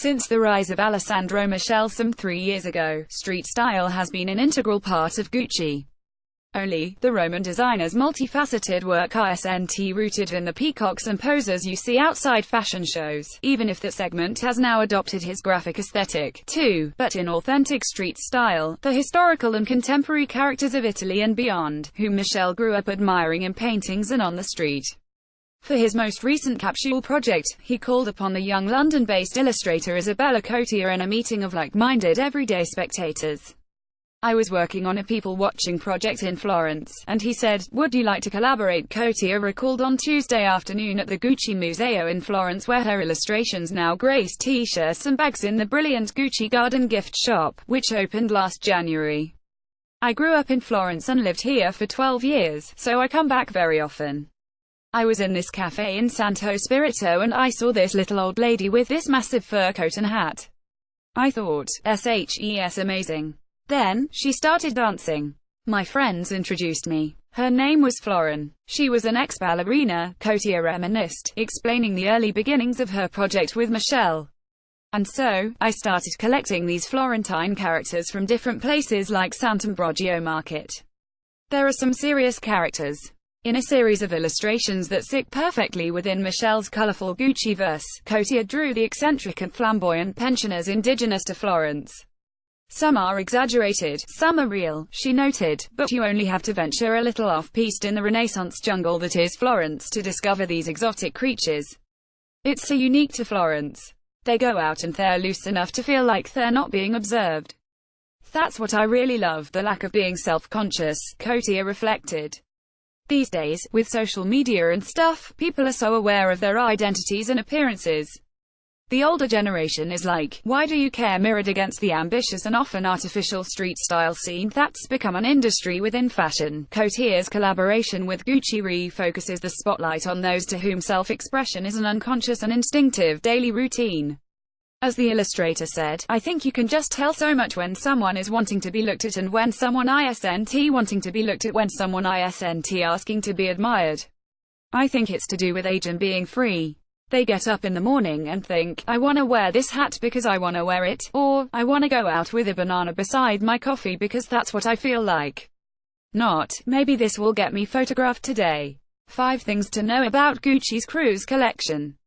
Since the rise of Alessandro Michele some 3 years ago, street style has been an integral part of Gucci. Only, the Roman designer's multifaceted work isn't rooted in the peacocks and posers you see outside fashion shows, even if that segment has now adopted his graphic aesthetic, too, but in authentic street style, the historical and contemporary characters of Italy and beyond, whom Michele grew up admiring in paintings and on the street. For his most recent Capsule project, he called upon the young London-based illustrator Isabella Cotier in a meeting of like-minded everyday spectators. "I was working on a people-watching project in Florence, and he said, 'Would you like to collaborate?'" Cotier recalled on Tuesday afternoon at the Gucci Museo in Florence, where her illustrations now grace t-shirts and bags in the brilliant Gucci Garden gift shop, which opened last January. "I grew up in Florence and lived here for 12 years, so I come back very often. I was in this cafe in Santo Spirito and I saw this little old lady with this massive fur coat and hat. I thought, SHES amazing. Then, she started dancing. My friends introduced me. Her name was Florin. She was an ex-ballerina," Cotier reminisced, explaining the early beginnings of her project with Michele. "And so, I started collecting these Florentine characters from different places like Sant'Ambrogio Market. There are some serious characters in a series of illustrations that sit perfectly within Michele's colorful Gucci-verse." Cotier drew the eccentric and flamboyant pensioners indigenous to Florence. "Some are exaggerated, some are real," she noted, "but you only have to venture a little off-piste in the Renaissance jungle that is Florence to discover these exotic creatures. It's so unique to Florence. They go out and they're loose enough to feel like they're not being observed. That's what I really love, the lack of being self-conscious," Cotier reflected. "These days, with social media and stuff, people are so aware of their identities and appearances. The older generation is like, 'Why do you care?' mirrored against the ambitious and often artificial street style scene that's become an industry within fashion." Cotier's collaboration with Gucci refocuses the spotlight on those to whom self-expression is an unconscious and instinctive daily routine. As the illustrator said, "I think you can just tell so much when someone is wanting to be looked at and when someone isn't wanting to be looked at, when someone isn't asking to be admired. I think it's to do with age and being free. They get up in the morning and think, 'I want to wear this hat because I want to wear it,' or 'I want to go out with a banana beside my coffee because that's what I feel like.' Not, 'Maybe this will get me photographed today.'" 5 things to know about Gucci's cruise collection.